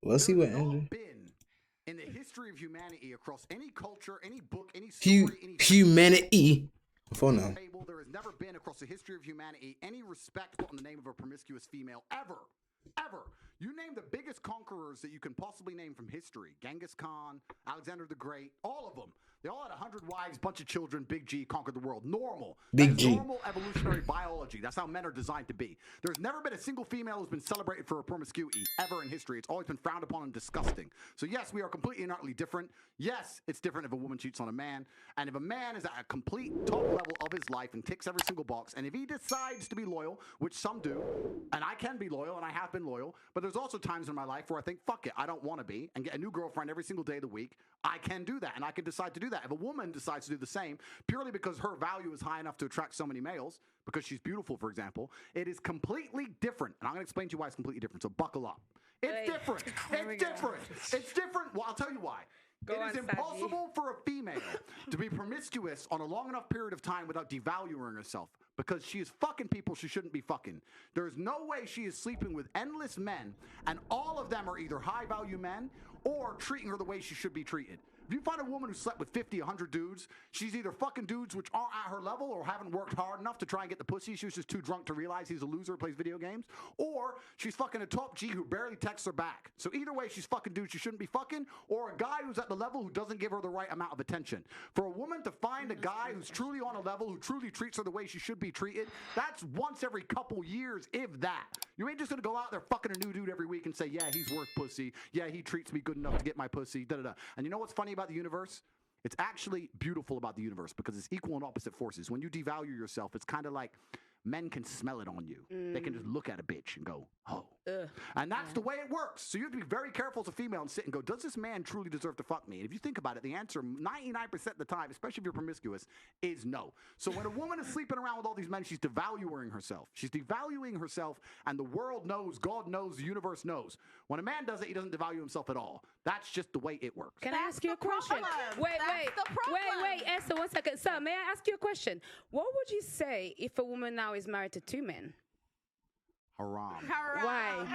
Let's see what Andrew. Been in the history of humanity across any culture, any book, any Hu- story, any humanity. For now. there has never been across the history of humanity any respect put on the name of a promiscuous female ever. Ever. You name the biggest conquerors that you can possibly name from history. Genghis Khan, Alexander the Great, all of them. They all had 100 wives, bunch of children, Big G, conquered the world. Normal. Big G. Normal evolutionary biology. That's how men are designed to be. There's never been a single female who's been celebrated for her promiscuity ever in history. It's always been frowned upon and disgusting. So yes, we are completely and utterly different. Yes, it's different if a woman cheats on a man. And if a man is at a complete top level of his life and ticks every single box, and if he decides to be loyal, which some do, and I can be loyal, and I have been loyal, but there's also times in my life where I think, fuck it, I don't want to be, and get a new girlfriend every single day of the week. I can do that, and I can decide to do that. If a woman decides to do the same, purely because her value is high enough to attract so many males, because she's beautiful, for example, it is completely different. And I'm going to explain to you why it's completely different, so buckle up. It's different. It's different. It's different. Well, I'll tell you why. It is impossible for a female to be promiscuous on a long enough period of time without devaluing herself, because she is fucking people she shouldn't be fucking. There is no way she is sleeping with endless men, and all of them are either high-value men or treating her the way she should be treated. If you find a woman who slept with 50, 100 dudes, she's either fucking dudes which aren't at her level or haven't worked hard enough to try and get the pussy. She was just too drunk to realize he's a loser who plays video games. Or she's fucking a top G who barely texts her back. So either way, she's fucking dudes she shouldn't be fucking, or a guy who's at the level who doesn't give her the right amount of attention. For a woman to find a guy who's truly on a level, who truly treats her the way she should be treated, that's once every couple years, if that. You ain't just gonna go out there fucking a new dude every week and say, yeah, he's worth pussy. Yeah, he treats me good enough to get my pussy. Da-da-da. And you know what's funny about the universe? It's actually beautiful about the universe because it's equal and opposite forces. When you devalue yourself, it's kind of like men can smell it on you. They can just look at a bitch and go, oh. And that's the way it works. So you have to be very careful as a female and sit and go, does this man truly deserve to fuck me? And if you think about it, the answer 99% of the time, especially if you're promiscuous, is no. So when a woman is sleeping around with all these men, she's devaluing herself. She's devaluing herself, and the world knows, God knows, the universe knows. When a man does it, he doesn't devalue himself at all. That's just the way it works. Can I ask you a question? Wait, Esther, 1 second. Sir, may I ask you a question? What would you say if a woman now is married to 2 men? Haram. Why?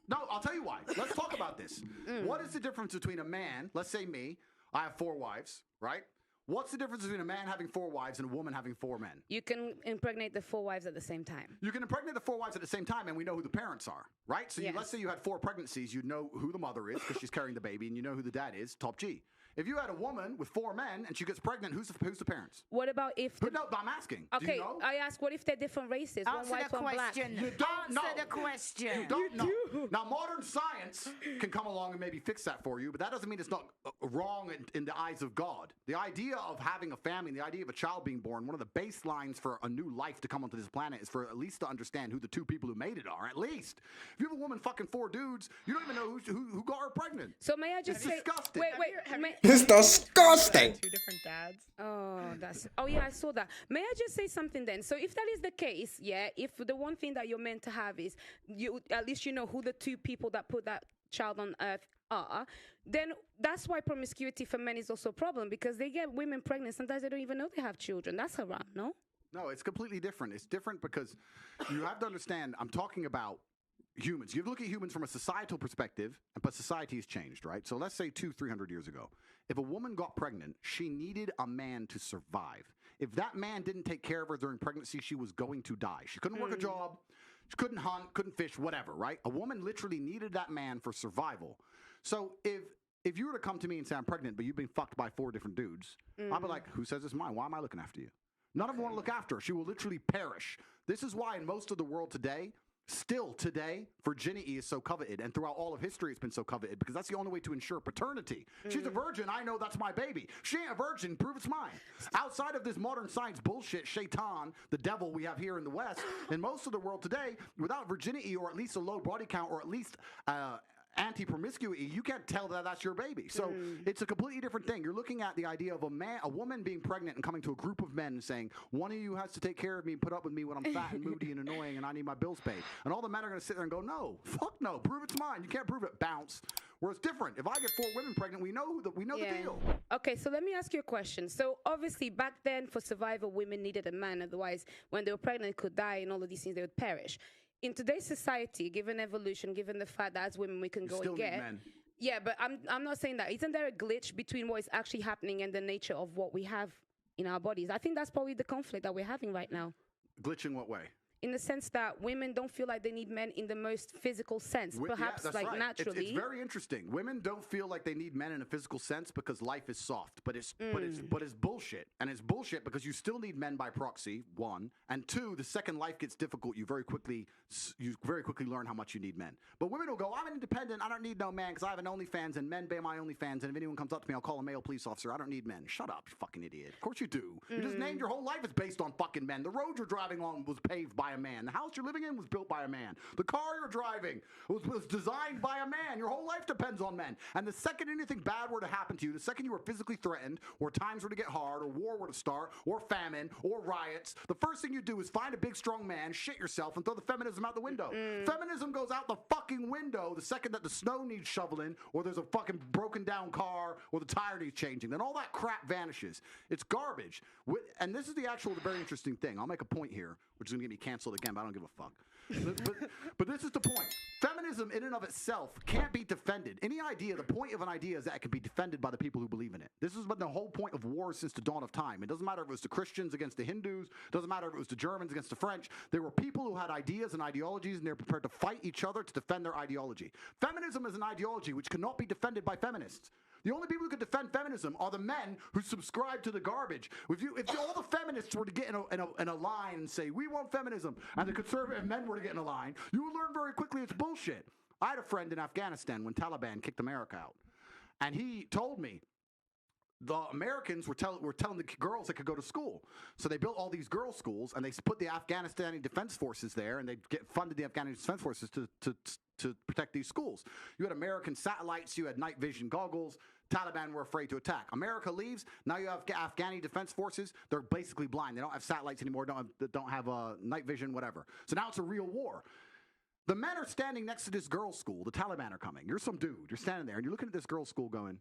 No, I'll tell you why. Let's talk about this. What is the difference between a man, let's say me, I have 4 wives, right? What's the difference between a man having 4 wives and a woman having 4 men? You can impregnate the 4 wives at the same time. You can impregnate the 4 wives at the same time, and we know who the parents are, right? So let's say you had 4 pregnancies, you know who the mother is because she's carrying the baby, and you know who the dad is, top G. If you had a woman with 4 men and she gets pregnant, who's the parents? What about if... But no, I'm asking. Okay, do you know? I ask, what if they're different races? Answer one white, the one black. question. You don't know. Answer the question. You don't know. Now, modern science can come along and maybe fix that for you, but that doesn't mean it's not wrong in the eyes of God. The idea of having a family, the idea of a child being born, one of the baselines for a new life to come onto this planet is for at least to understand who the 2 people who made it are, at least. If you have a woman fucking 4 dudes, you don't even know who got her pregnant. So may I just It's say... disgusting. Wait. It's disgusting. 2 different dads. Oh yeah, I saw that. May I just say something then? So if that is the case, yeah, if the one thing that you're meant to have is you, at least you know who the 2 people that put that child on earth are, then that's why promiscuity for men is also a problem, because they get women pregnant. Sometimes they don't even know they have children. That's haram, no? No, it's completely different. It's different because you have to understand, I'm talking about humans. You look at humans from a societal perspective, but society has changed, right? So let's say 200-300 years ago, if a woman got pregnant, she needed a man to survive. If that man didn't take care of her during pregnancy, she was going to die. She couldn't work a job, she couldn't hunt, couldn't fish, whatever, right? A woman literally needed that man for survival. So if you were to come to me and say, I'm pregnant, but you've been fucked by 4 different dudes, I'd be like, who says it's mine? Why am I looking after you? None of them want to look after her. She will literally perish. This is why in most of the world today, still today, virginity is so coveted, and throughout all of history it's been so coveted, because that's the only way to ensure paternity. She's a virgin, I know that's my baby. She ain't a virgin, prove it's mine. Outside of this modern science bullshit, shaitan, the devil we have here in the West, in most of the world today, without virginity, or at least a low body count, or at least anti-promiscuity, you can't tell that that's your baby. So it's a completely different thing. You're looking at the idea of a woman being pregnant and coming to a group of men and saying, one of you has to take care of me and put up with me when I'm fat and moody and annoying and I need my bills paid. And all the men are going to sit there and go, no, fuck no, prove it's mine. You can't prove it, bounce. Where it's different. If I get 4 women pregnant, we know the deal. Okay, so let me ask you a question. So obviously back then for survival, women needed a man. Otherwise, when they were pregnant, they could die and all of these things, they would perish. in today's society, given evolution, given the fact that as women we can go still and need get. men. Yeah, but I'm not saying that. Isn't there a glitch between what is actually happening and the nature of what we have in our bodies? I think that's probably the conflict that we're having right now. Glitch in what way? In the sense that women don't feel like they need men in the most physical sense, perhaps that's like right. naturally. It's very interesting. Women don't feel like they need men in a physical sense because life is soft, but it's bullshit. And it's bullshit because you still need men by proxy, one, and two, the second life gets difficult, you very quickly learn how much you need men. But women will go, I'm independent, I don't need no man because I have an OnlyFans and men pay my OnlyFans, and if anyone comes up to me, I'll call a male police officer. I don't need men. Shut up, you fucking idiot. Of course you do. You just named your whole life is based on fucking men. The road you're driving on was paved by a man. The house you're living in was built by a man. The car you're driving was designed by a man. Your whole life depends on men. And the second anything bad were to happen to you, the second you were physically threatened, or times were to get hard, or war were to start, or famine, or riots, the first thing you do is find a big strong man, shit yourself, and throw the feminism out the window. Feminism goes out the fucking window the second that the snow needs shoveling, or there's a fucking broken down car, or the tire needs changing. Then all that crap vanishes. It's garbage. And this is the very interesting thing. I'll make a point here, which is going to get me canceled again, but I don't give a fuck. but this is the point. Feminism in and of itself can't be defended. The point of an idea is that it can be defended by the people who believe in it. This has been the whole point of war since the dawn of time. It doesn't matter if it was the Christians against the Hindus. It doesn't matter if it was the Germans against the French. There were people who had ideas and ideologies, and they're prepared to fight each other to defend their ideology. Feminism is an ideology which cannot be defended by feminists. The only people who could defend feminism are the men who subscribe to the garbage. If all the feminists were to get in a line and say, we want feminism, and the conservative men were to get in a line, you would learn very quickly it's bullshit. I had a friend in Afghanistan when Taliban kicked America out. And he told me the Americans were telling the girls they could go to school. So they built all these girls' schools, and they put the Afghanistani Defense Forces there, and they funded the Afghanistan Defense Forces to protect these schools. You had American satellites, you had night vision goggles. Taliban were afraid to attack. America leaves. Now you have Afghani Defense Forces. They're basically blind. They don't have satellites anymore. Don't have night vision, whatever. So now it's a real war. The men are standing next to this girls' school. The Taliban are coming. You're some dude. You're standing there, and you're looking at this girls' school going,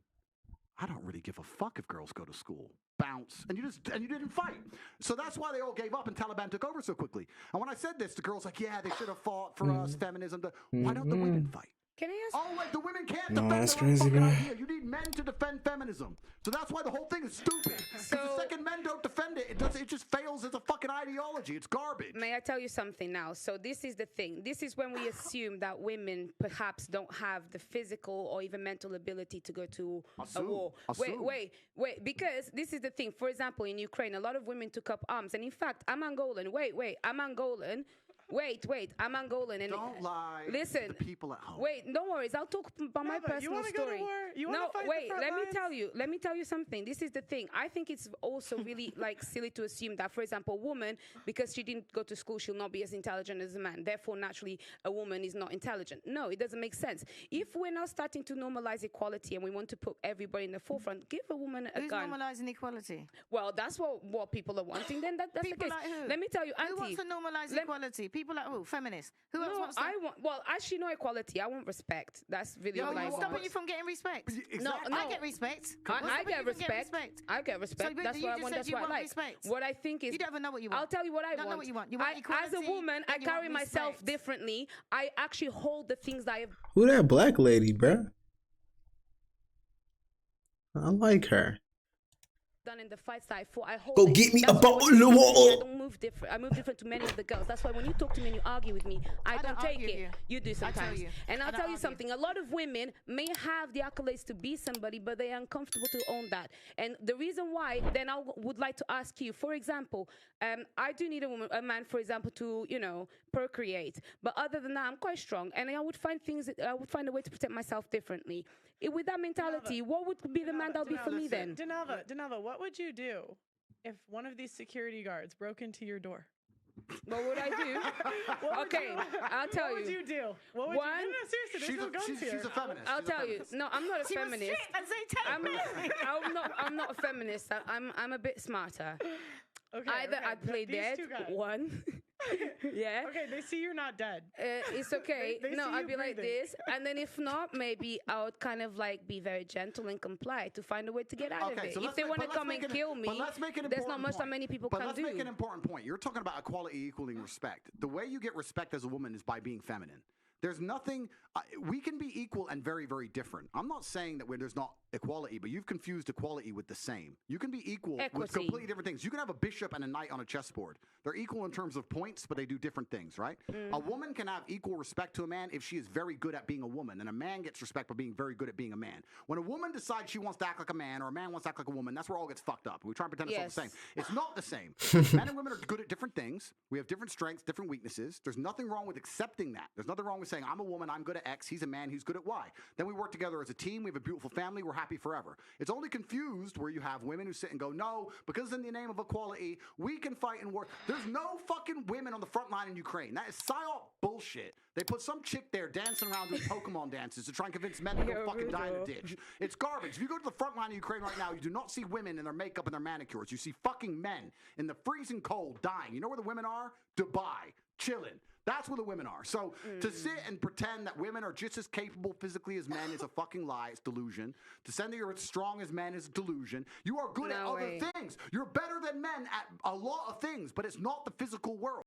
I don't really give a fuck if girls go to school. Bounce. And you didn't fight. So that's why they all gave up and Taliban took over so quickly. And when I said this, the girls like, yeah, they should have fought for us, feminism. Why don't the women fight? Can I ask? Oh, wait, the women can't defend that's their own crazy, fucking bro. idea. You need men to defend feminism. So that's why the whole thing is stupid. Because the second men don't defend it, it just fails as a fucking ideology. It's garbage. May I tell you something now? So this is the thing. This is when we assume that women perhaps don't have the physical or even mental ability to go to a war. Wait. Because this is the thing. For example, in Ukraine, a lot of women took up arms. And in fact, I'm Angolan. I'm Angolan. Wait, I'm Angolan. And Don't lie listen, to the people at home. Wait, no worries. I'll talk about my personal story. Go to war? You wanna fight the front lines? Let me tell you something. This is the thing. I think it's also really like silly to assume that, for example, a woman, because she didn't go to school, she'll not be as intelligent as a man. Therefore, naturally, a woman is not intelligent. No, it doesn't make sense. If we're now starting to normalize equality and we want to put everybody in the forefront, give a woman a gun. Who's normalizing equality? Well, that's what people are wanting. Then that's People the case. like who? Let me tell you, Auntie. Who wants to normalize equality? People like who? Feminists. Who else wants to? Well, actually, no equality. I want respect. That's really No, what I what's want. stopping you from getting respect? Exactly. No. I get respect. I get respect. I get respect. So, but That's you what I just want. said That's you what I want like. respect. What I think is, You don't even know what you want. I'll tell you what I don't know want. what you want. You want As a equality, woman, I and you want carry myself respect. differently. I actually hold the things that I have Who that black lady, bruh? I like her. done in the fights that I fought. I hold Go it. get me That's a why bottle when you of talk to me, water. I don't move different. I move different to many of the girls. That's why when you talk to me and you argue with me, I don't take argue it. with you. You do sometimes. you. And I I'll don't tell you argue. something. A lot of women may have the accolades to be somebody, but they are uncomfortable to own that. And the reason why, then I would like to ask you, for example, I do need a man, for example, to, procreate. But other than that, I'm quite strong. And I would find a way to protect myself differently. With that mentality, what would be the man that would be for me then? Denava, what would you do if one of these security guards broke into your door? What would I do? Okay, I'll tell you. What would you do? What would One, you do? No, seriously, there's no guns here. She's a feminist. I'll She's a tell you. feminist. No, I'm not a She was feminist. strict and say, take me. I'm not a feminist. I'm a bit smarter. Okay. Either okay, I play these dead, two guys. one. Yeah. Okay, they see you're not dead. It's okay. They No, see I'd you be like breathing. this, and then if not, maybe I would kind of like be very gentle and comply to find a way to get out of it. If they want to come and kill me, there's not much that many people can let's do. make an important point. You're talking about equality equaling respect. The way you get respect as a woman is by being feminine. There's nothing, we can be equal and very, very different. I'm not saying that where there's not equality, but you've confused equality with the same. You can be equal with Equity. completely different things. You can have a bishop and a knight on a chessboard. They're equal in terms of points, but they do different things, right? A woman can have equal respect to a man if she is very good at being a woman, and a man gets respect for being very good at being a man. When a woman decides she wants to act like a man, or a man wants to act like a woman, that's where all gets fucked up. We try and pretend it's all the same. It's not the same. Men and women are good at different things. We have different strengths, different weaknesses. There's nothing wrong with accepting that. There's nothing wrong with saying, I'm a woman, I'm good at X, he's a man, he's good at Y. Then we work together as a team, we have a beautiful family, we're happy forever. It's only confused where you have women who sit and go, no, because in the name of equality, we can fight and work. There's no fucking women on the front line in Ukraine. That is psyop bullshit. They put some chick there dancing around doing Pokemon dances to try and convince men to go fucking die in a ditch. It's garbage. If you go to the front line of Ukraine right now, you do not see women in their makeup and their manicures. You see fucking men in the freezing cold dying. You know where the women are? Dubai, chilling. That's where the women are. So to sit and pretend that women are just as capable physically as men is a fucking lie. It's delusion. To say that you're as strong as men is delusion. You are good at other things. You're better than men at a lot of things, but it's not the physical world.